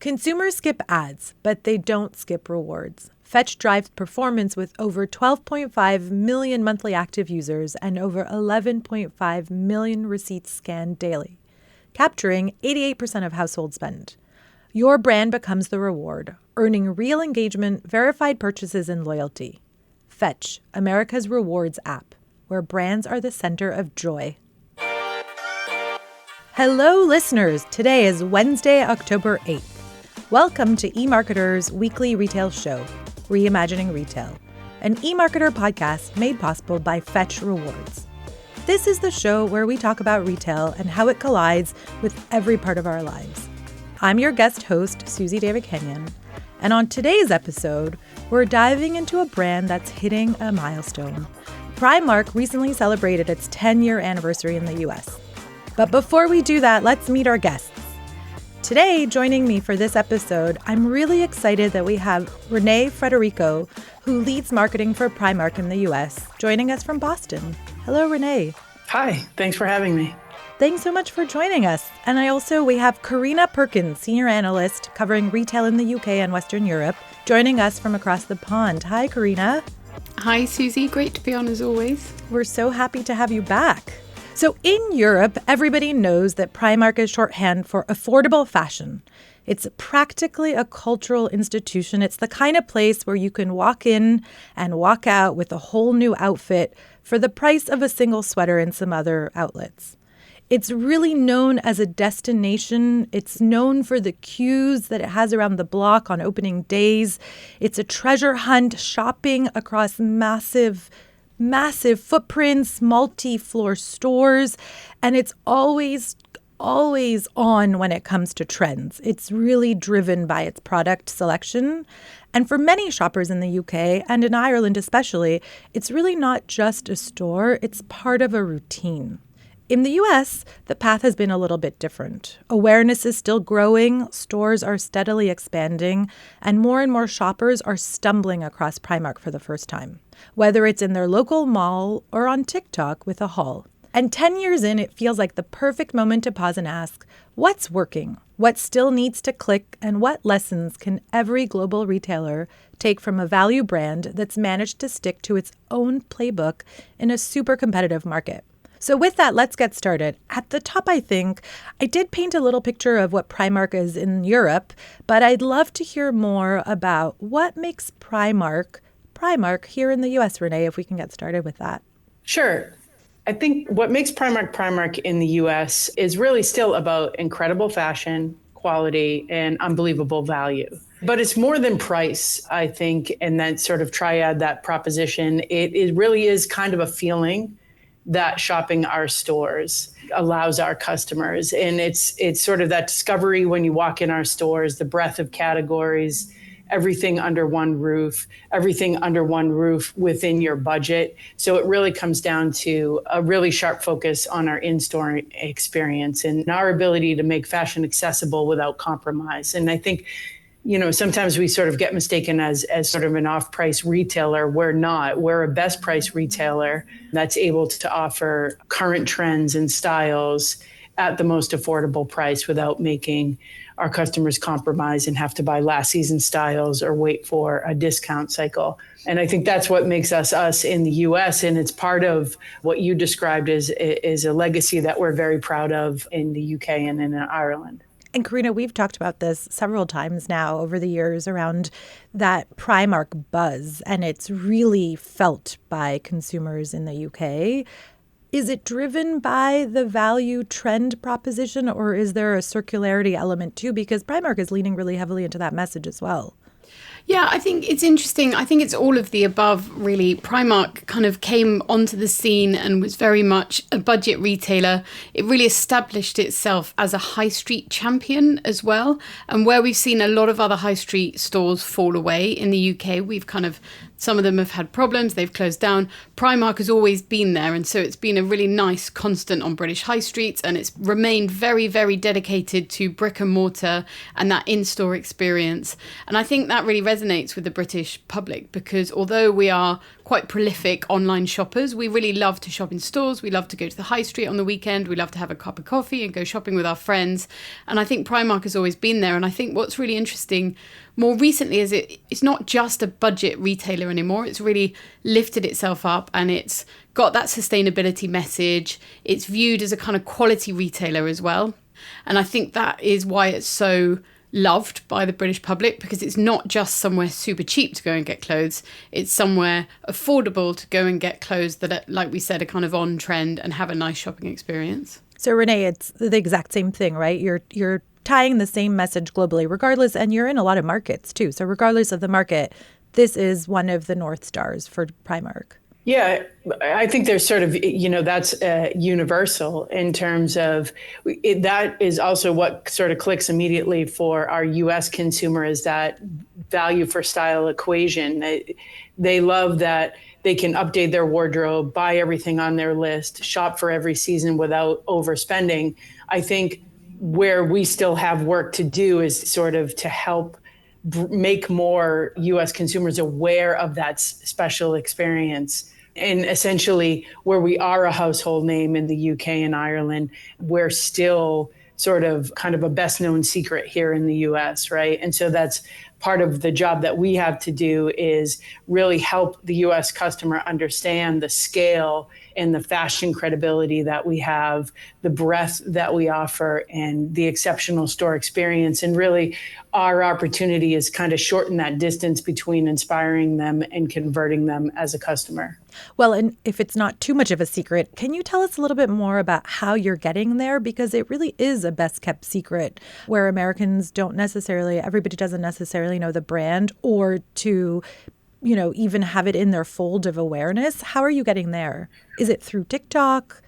Consumers skip ads, but they don't skip rewards. Fetch drives performance with over 12.5 million monthly active users and over 11.5 million receipts scanned daily, capturing 88% of household spend. Your brand becomes the reward, earning real engagement, verified purchases, and loyalty. Fetch, America's rewards app, where brands are the center of joy. Hello, listeners. Today is Wednesday, October 8th. Welcome to eMarketer's weekly retail show, Reimagining Retail, an eMarketer podcast made possible by Fetch Rewards. This is the show where we talk about retail and how it collides with every part of our lives. I'm your guest host, Suzy Davidkhanian, and on today's episode, we're diving into a brand that's hitting a milestone. Primark recently celebrated its 10-year anniversary in the US. But before we do that, let's meet our guests. Today, joining me for this episode, I'm really excited that we have Rene Federico, who leads marketing for Primark in the US, joining us from Boston. Hello, Rene. Hi, thanks for having me. Thanks so much for joining us. And we have Carina Perkins, Senior Analyst covering retail in the UK and Western Europe, joining us from across the pond. Hi, Carina. Hi, Suzy. Great to be on as always. We're so happy to have you back. So in Europe, everybody knows that Primark is shorthand for affordable fashion. It's practically a cultural institution. It's the kind of place where you can walk in and walk out with a whole new outfit for the price of a single sweater in some other outlets. It's really known as a destination. It's known for the queues that it has around the block on opening days. It's a treasure hunt, shopping across massive footprints, multi-floor stores, and it's always on when it comes to trends. It's really driven by its product selection. And for many shoppers in the UK and in Ireland especially, it's really not just a store, it's part of a routine. In the US, the path has been a little bit different. Awareness is still growing, stores are steadily expanding, and more shoppers are stumbling across Primark for the first time, whether it's in their local mall or on TikTok with a haul. And 10 years in, it feels like the perfect moment to pause and ask, what's working? What still needs to click? And what lessons can every global retailer take from a value brand that's managed to stick to its own playbook in a super competitive market? So with that, let's get started. At the top, I think, I did paint a little picture of what Primark is in Europe, but I'd love to hear more about what makes Primark here in the US, Rene, if we can get started with that. Sure. I think what makes Primark in the US is really still about incredible fashion, quality, and unbelievable value. But it's more than price, I think, and that sort of triad, that proposition. It really is kind of a feeling that shopping our stores allows our customers. And it's sort of that discovery when you walk in our stores, the breadth of categories, everything under one roof within your budget. So it really comes down to a really sharp focus on our in-store experience and our ability to make fashion accessible without compromise. And I think, sometimes we sort of get mistaken as sort of an off-price retailer. We're not. We're a best price retailer that's able to offer current trends and styles at the most affordable price without making our customers compromise and have to buy last season styles or wait for a discount cycle. And I think that's what makes us in the US. And it's part of what you described as a legacy that we're very proud of in the UK and in Ireland. And Carina, we've talked about this several times now over the years around that Primark buzz, and it's really felt by consumers in the UK. Is it driven by the value trend proposition, or is there a circularity element too? Because Primark is leaning really heavily into that message as well. Yeah, I think it's interesting. I think it's all of the above, really. Primark kind of came onto the scene and was very much a budget retailer. It really established itself as a high street champion as well. And where we've seen a lot of other high street stores fall away in the UK, we've kind of Some of them have had problems, they've closed down. Primark has always been there, and so it's been a really nice constant on British high streets, and it's remained very, very dedicated to brick and mortar and that in-store experience. And I think that really resonates with the British public, because although we are quite prolific online shoppers, we really love to shop in stores, we love to go to the high street on the weekend, we love to have a cup of coffee and go shopping with our friends. And I think Primark has always been there. And I think what's really interesting more recently is it's not just a budget retailer anymore. It's really lifted itself up, and it's got that sustainability message. It's viewed as a kind of quality retailer as well. And I think that is why it's so loved by the British public, because it's not just somewhere super cheap to go and get clothes. It's somewhere affordable to go and get clothes that are, like we said, are kind of on trend and have a nice shopping experience. So Rene, it's the exact same thing, right? You're tying the same message globally, regardless, and you're in a lot of markets too. So regardless of the market, this is one of the North Stars for Primark. Yeah, I think there's sort of, that's universal in terms of that is also what sort of clicks immediately for our US consumer, is that value for style equation. They love that they can update their wardrobe, buy everything on their list, shop for every season without overspending. I think where we still have work to do is sort of to help make more US consumers aware of that special experience. And essentially, where we are a household name in the UK and Ireland, we're still sort of kind of a best known secret here in the US, right? And so that's part of the job that we have to do, is really help the US customer understand the scale and the fashion credibility that we have, the breadth that we offer, and the exceptional store experience. And really, our opportunity is kind of shorten that distance between inspiring them and converting them as a customer. Well, and if it's not too much of a secret, can you tell us a little bit more about how you're getting there? Because it really is a best kept secret where Americans everybody doesn't necessarily know the brand, or to even have it in their fold of awareness. How are you getting there? Is it through TikTok?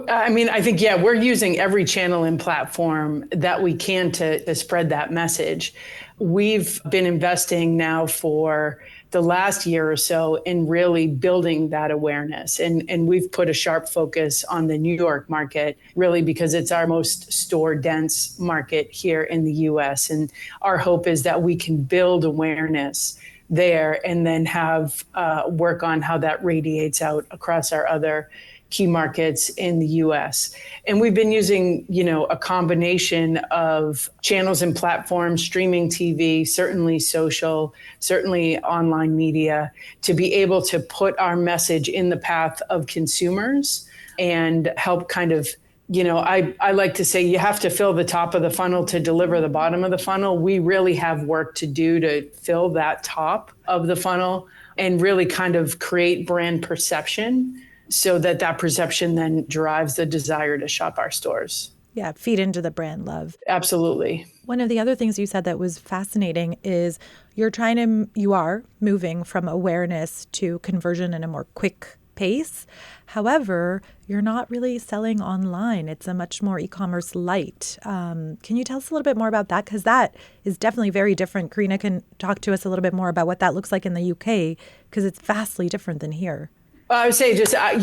I mean, I think, we're using every channel and platform that we can to spread that message. We've been investing now for the last year or so in really building that awareness. And we've put a sharp focus on the New York market, really because it's our most store dense market here in the US. And our hope is that we can build awareness there and then have work on how that radiates out across our other key markets in the US. And we've been using, a combination of channels and platforms, streaming TV, certainly social, certainly online media, to be able to put our message in the path of consumers and help kind of, I like to say you have to fill the top of the funnel to deliver the bottom of the funnel. We really have work to do to fill that top of the funnel and really kind of create brand perception, so that perception then drives the desire to shop our stores. Yeah, feed into the brand love. Absolutely. One of the other things you said that was fascinating is you are moving from awareness to conversion in a more quick pace. However, you're not really selling online. It's a much more e-commerce light. Can you tell us a little bit more about that? Because that is definitely very different. Carina can talk to us a little bit more about what that looks like in the UK, because it's vastly different than here. I would say just, our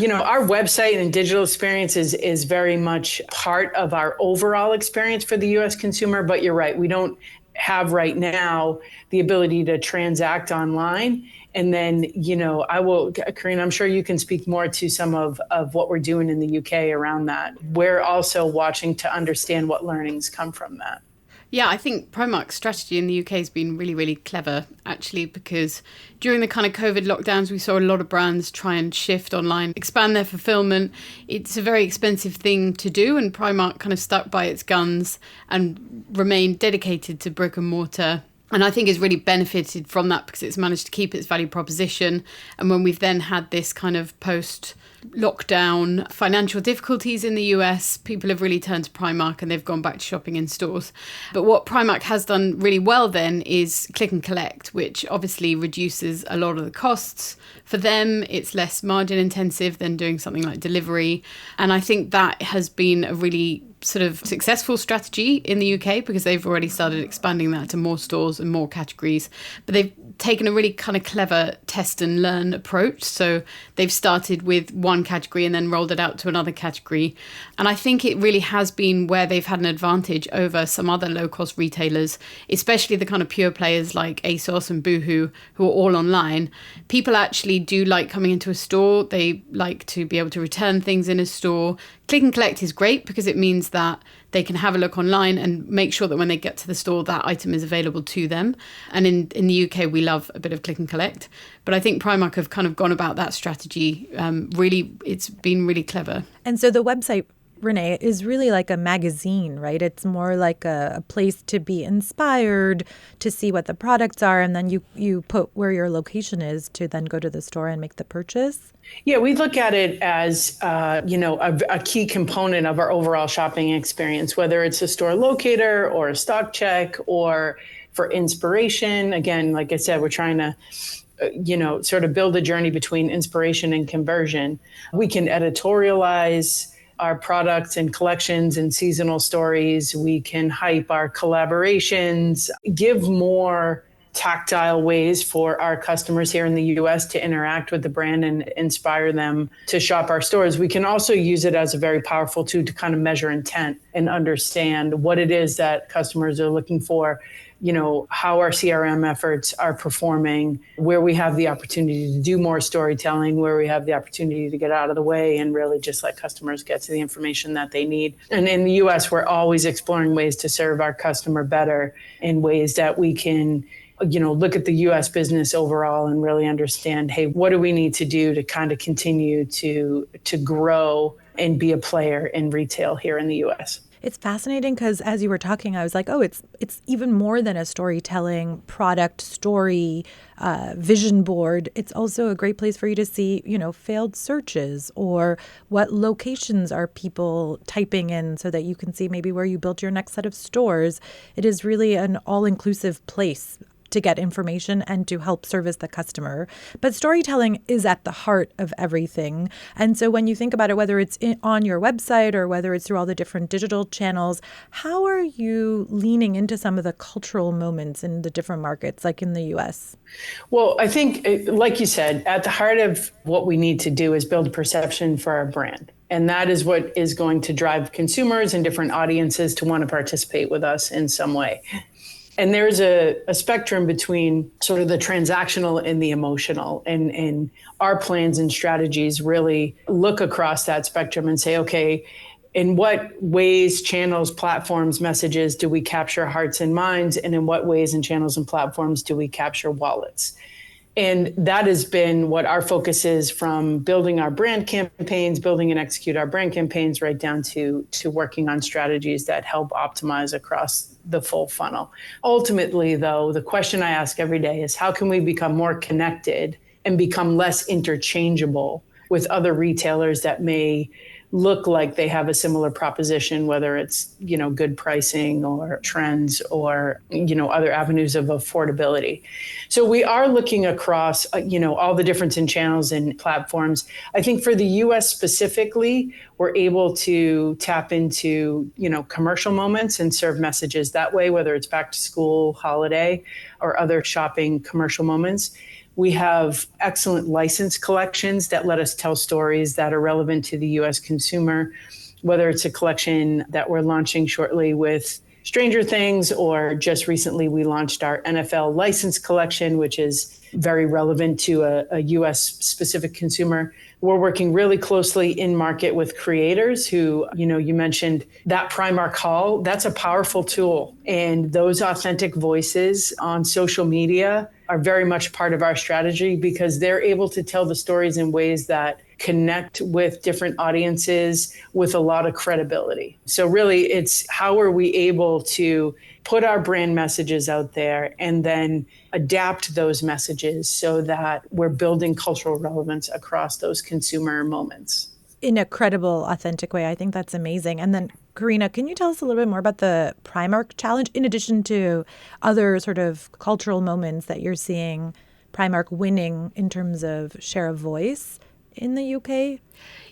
website and digital experience is very much part of our overall experience for the U.S. consumer. But you're right, we don't have right now the ability to transact online. And then, Carina, I'm sure you can speak more to some of what we're doing in the UK around that. We're also watching to understand what learnings come from that. Yeah, I think Primark's strategy in the UK has been really, really clever, actually, because during the kind of COVID lockdowns, we saw a lot of brands try and shift online, expand their fulfillment. It's a very expensive thing to do, and Primark kind of stuck by its guns and remained dedicated to brick and mortar. And I think it's really benefited from that because it's managed to keep its value proposition. And when we've then had this kind of post-lockdown financial difficulties in the US, people have really turned to Primark and they've gone back to shopping in stores. But what Primark has done really well then is click and collect, which obviously reduces a lot of the costs. For them, it's less margin intensive than doing something like delivery. And I think that has been a really sort of successful strategy in the UK because they've already started expanding that to more stores and more categories. But they've taken a really kind of clever test and learn approach. So they've started with one category and then rolled it out to another category. And I think it really has been where they've had an advantage over some other low-cost retailers, especially the kind of pure players like ASOS and Boohoo, who are all online. People actually do like coming into a store. They like to be able to return things in a store. Click and collect is great because it means that they can have a look online and make sure that when they get to the store, that item is available to them. And in the UK, we love a bit of click and collect. But I think Primark have kind of gone about that strategy. Really, it's been really clever. And so the website, Rene, is really like a magazine, right? It's more like a place to be inspired, to see what the products are, and then you put where your location is to then go to the store and make the purchase. Yeah, we look at it as, a key component of our overall shopping experience, whether it's a store locator or a stock check or for inspiration. Again, like I said, we're trying to sort of build a journey between inspiration and conversion. We can editorialize our products and collections and seasonal stories. We can hype our collaborations, give more tactile ways for our customers here in the US to interact with the brand and inspire them to shop our stores. We can also use it as a very powerful tool to kind of measure intent and understand what it is that customers are looking for, how our CRM efforts are performing, where we have the opportunity to do more storytelling, where we have the opportunity to get out of the way and really just let customers get to the information that they need. And in the US, we're always exploring ways to serve our customer better in ways that we can look at the US business overall and really understand, hey, what do we need to do to kind of continue to grow and be a player in retail here in the US? It's fascinating because as you were talking, I was like, oh, it's even more than a storytelling product story, vision board. It's also a great place for you to see, failed searches or what locations are people typing in so that you can see maybe where you built your next set of stores. It is really an all-inclusive place to get information and to help service the customer. But storytelling is at the heart of everything. And so when you think about it, whether it's on your website or whether it's through all the different digital channels, how are you leaning into some of the cultural moments in the different markets, like in the US? Well, I think, like you said, at the heart of what we need to do is build a perception for our brand. And that is what is going to drive consumers and different audiences to want to participate with us in some way. And there's a spectrum between sort of the transactional and the emotional. And our plans and strategies really look across that spectrum and say, okay, in what ways, channels, platforms, messages do we capture hearts and minds? And in what ways and channels and platforms do we capture wallets? And that has been what our focus is, from building our brand campaigns, building and execute our brand campaigns, right down to working on strategies that help optimize across the full funnel. Ultimately, though, the question I ask every day is, how can we become more connected and become less interchangeable with other retailers that may look like they have a similar proposition, whether it's, good pricing or trends or, other avenues of affordability. So we are looking across, all the difference in channels and platforms. I think for the US specifically, we're able to tap into, commercial moments and serve messages that way, whether it's back to school, holiday, or other shopping commercial moments. We have excellent license collections that let us tell stories that are relevant to the US consumer, whether it's a collection that we're launching shortly with Stranger Things, or just recently we launched our NFL license collection, which is very relevant to a US specific consumer. We're working really closely in market with creators who, you mentioned that Primark haul, that's a powerful tool. And those authentic voices on social media are very much part of our strategy because they're able to tell the stories in ways that connect with different audiences with a lot of credibility. So really, it's how are we able to put our brand messages out there and then adapt those messages so that we're building cultural relevance across those consumer moments. In a credible, authentic way. I think that's amazing. And then, Carina, can you tell us a little bit more about the Primark challenge, in addition to other sort of cultural moments that you're seeing Primark winning in terms of share of voice in the UK?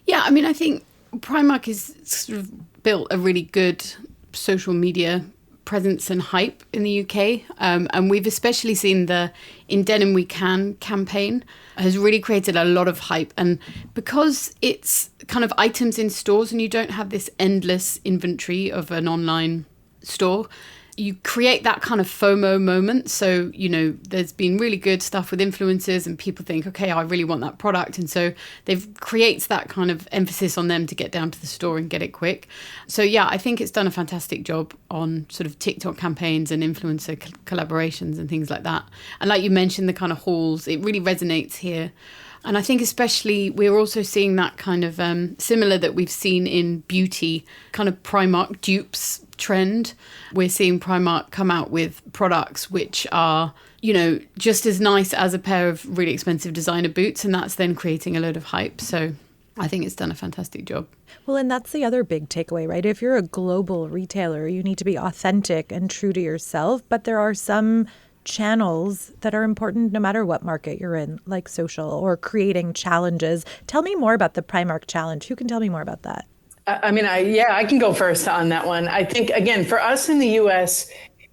Yeah, I mean, I think Primark has sort of built a really good social media presence and hype in the UK. And we've especially seen the In Denim We Can campaign has really created a lot of hype. And because it's kind of items in stores and you don't have this endless inventory of an online store, you create that kind of FOMO moment. So, there's been really good stuff with influencers and people think, okay, I really want that product. And so creates that kind of emphasis on them to get down to the store and get it quick. So yeah, I think it's done a fantastic job on sort of TikTok campaigns and influencer collaborations and things like that. And like you mentioned, the kind of hauls, it really resonates here. And I think especially we're also seeing that kind of similar that we've seen in beauty, kind of Primark dupes trend. We're seeing Primark come out with products which are, just as nice as a pair of really expensive designer boots. And that's then creating a load of hype. So I think it's done a fantastic job. Well, and that's the other big takeaway, right? If you're a global retailer, you need to be authentic and true to yourself. But there are some channels that are important no matter what market you're in, like social or creating challenges. Tell me more about the Primark challenge. Who can tell me more about that? I can go first on that one. I think, again, for us in the US,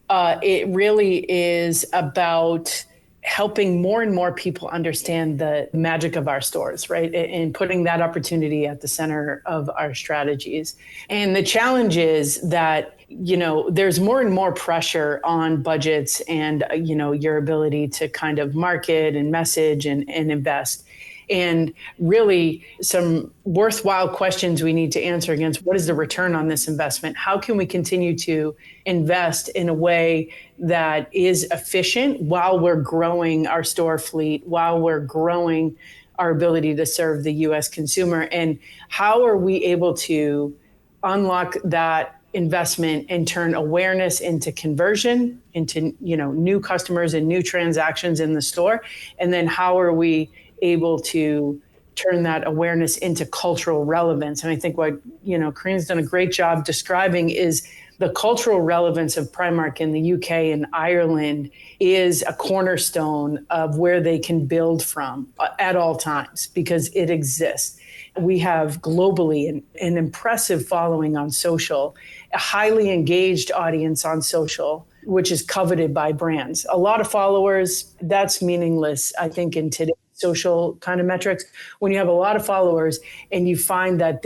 it really is about helping more and more people understand the magic of our stores, right? And putting that opportunity at the center of our strategies. And the challenge is that, there's more and more pressure on budgets and, your ability to kind of market and message and invest. And really some worthwhile questions we need to answer against what is the return on this investment? How can we continue to invest in a way that is efficient while we're growing our store fleet, while we're growing our ability to serve the US consumer? And how are we able to unlock that investment and turn awareness into conversion, into new customers and new transactions in the store? And then how are we able to turn that awareness into cultural relevance? And I think what, Carina's done a great job describing is the cultural relevance of Primark in the UK and Ireland is a cornerstone of where they can build from at all times because it exists. We have globally an impressive following on social, a highly engaged audience on social, which is coveted by brands. A lot of followers, that's meaningless, I think, in today's social kind of metrics. When you have a lot of followers and you find that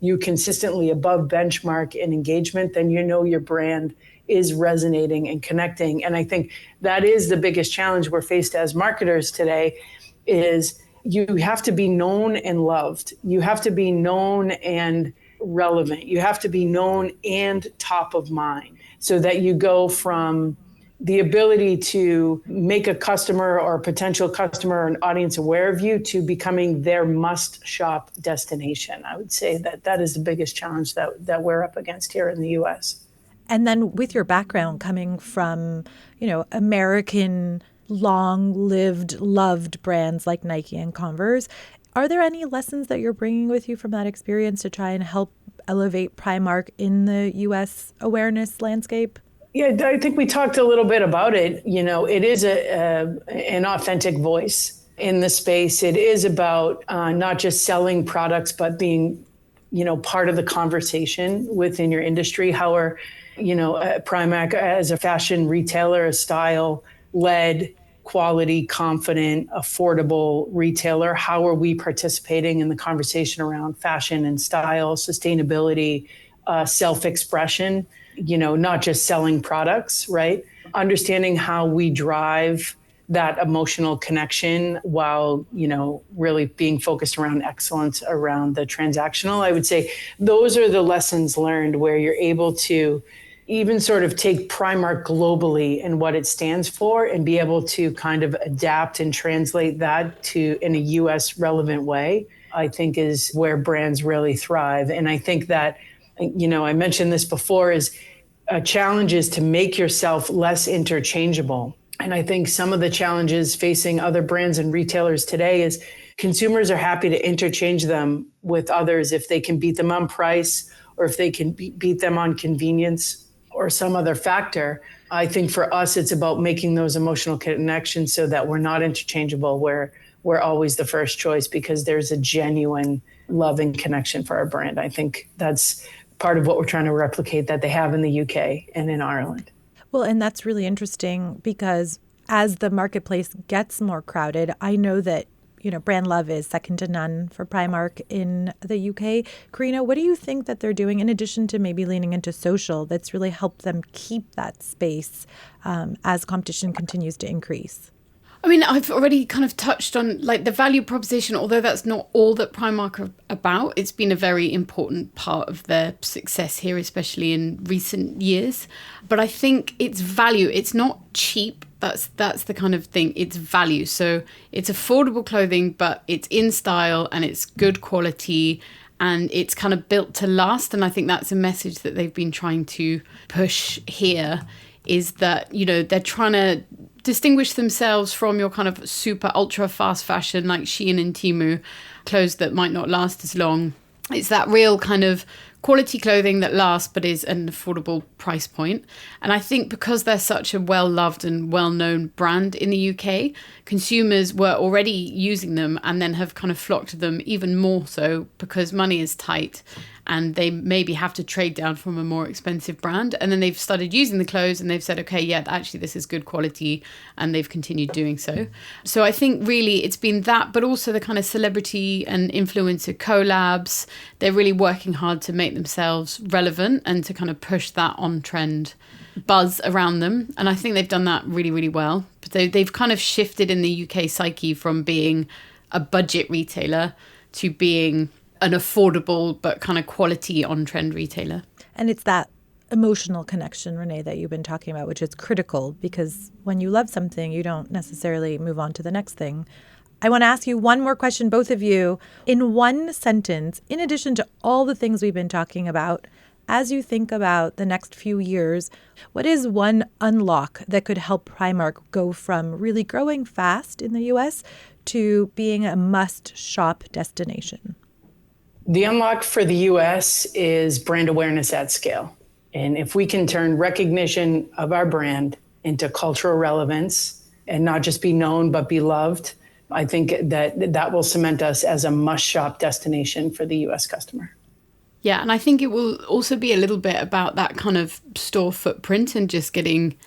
you consistently above benchmark in engagement, then your brand is resonating and connecting. And I think that is the biggest challenge we're faced as marketers today is you have to be known and loved. You have to be known and relevant. You have to be known and top of mind so that you go from the ability to make a customer or a potential customer or an audience aware of you to becoming their must-shop destination. I would say that is the biggest challenge that we're up against here in the U.S. And then with your background coming from, American long-lived, loved brands like Nike and Converse, are there any lessons that you're bringing with you from that experience to try and help elevate Primark in the U.S. awareness landscape? Yeah, I think we talked a little bit about it. It is an authentic voice in the space. It is about not just selling products, but being, part of the conversation within your industry. How are, Primark as a fashion retailer, a style-led, quality, confident, affordable retailer, how are we participating in the conversation around fashion and style, sustainability, self-expression? Not just selling products, right? Understanding how we drive that emotional connection while, really being focused around excellence around the transactional. I would say those are the lessons learned where you're able to even sort of take Primark globally and what it stands for and be able to kind of adapt and translate that in a US relevant way, I think is where brands really thrive. And I think that, I mentioned this before, is a challenge is to make yourself less interchangeable. And I think some of the challenges facing other brands and retailers today is consumers are happy to interchange them with others if they can beat them on price or if they can beat them on convenience or some other factor. I think for us, it's about making those emotional connections so that we're not interchangeable, where we're always the first choice because there's a genuine love and connection for our brand. I think that's part of what we're trying to replicate that they have in the UK and in Ireland. Well, and that's really interesting because as the marketplace gets more crowded, I know that, brand love is second to none for Primark in the UK. Carina, what do you think that they're doing in addition to maybe leaning into social that's really helped them keep that space as competition continues to increase? I mean, I've already kind of touched on like the value proposition, although that's not all that Primark are about. It's been a very important part of their success here, especially in recent years. But I think it's value. It's not cheap. That's the kind of thing. It's value. So it's affordable clothing, but it's in style and it's good quality and it's kind of built to last. And I think that's a message that they've been trying to push here, is that, they're trying to distinguish themselves from your kind of super ultra fast fashion like Shein and Temu, clothes that might not last as long. It's that real kind of quality clothing that lasts but is an affordable price point. And I think because they're such a well-loved and well-known brand in the UK, consumers were already using them and then have kind of flocked to them even more so because money is tight and they maybe have to trade down from a more expensive brand. And then they've started using the clothes and they've said, okay, yeah, actually this is good quality. And they've continued doing so. So I think really it's been that, but also the kind of celebrity and influencer collabs. They're really working hard to make themselves relevant and to kind of push that on-trend buzz around them. And I think they've done that really, really well. But they've kind of shifted in the UK psyche from being a budget retailer to being an affordable but kind of quality on-trend retailer. And it's that emotional connection, Rene, that you've been talking about, which is critical because when you love something, you don't necessarily move on to the next thing. I want to ask you one more question, both of you. In one sentence, in addition to all the things we've been talking about, as you think about the next few years, what is one unlock that could help Primark go from really growing fast in the US to being a must-shop destination? The unlock for the US is brand awareness at scale. And if we can turn recognition of our brand into cultural relevance and not just be known, but be loved, I think that will cement us as a must-shop destination for the US customer. Yeah, and I think it will also be a little bit about that kind of store footprint and just getting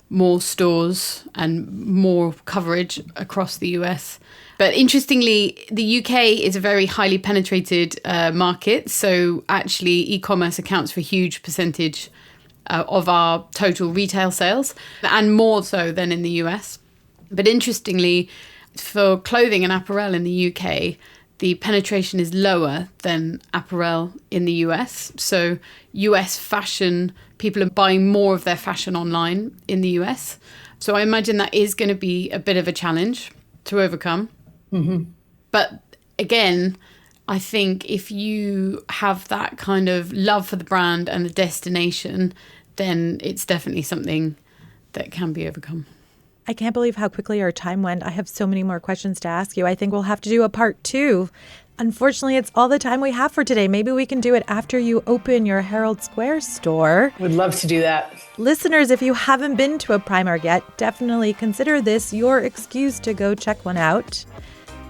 more stores and more coverage across the US. But interestingly, the UK is a very highly penetrated market. So actually, e-commerce accounts for a huge percentage of our total retail sales, and more so than in the US. But interestingly, for clothing and apparel in the UK, the penetration is lower than apparel in the US. So US fashion, people are buying more of their fashion online in the US. So I imagine that is going to be a bit of a challenge to overcome. Mm-hmm. But again, I think if you have that kind of love for the brand and the destination, then it's definitely something that can be overcome. I can't believe how quickly our time went. I have so many more questions to ask you. I think we'll have to do a part 2. Unfortunately, it's all the time we have for today. Maybe we can do it after you open your Herald Square store. Would love to do that. Listeners, if you haven't been to a Primark yet, definitely consider this your excuse to go check one out.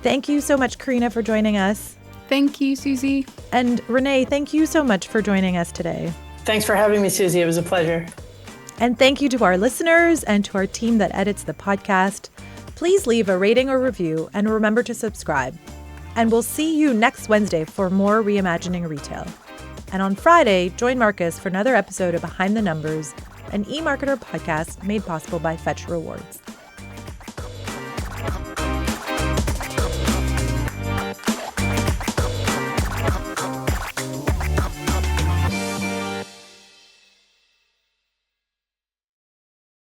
Thank you so much, Carina, for joining us. Thank you, Suzy. And Rene, thank you so much for joining us today. Thanks for having me, Suzy. It was a pleasure. And thank you to our listeners and to our team that edits the podcast. Please leave a rating or review and remember to subscribe. And we'll see you next Wednesday for more Reimagining Retail. And on Friday, join Marcus for another episode of Behind the Numbers, an eMarketer podcast made possible by Fetch Rewards.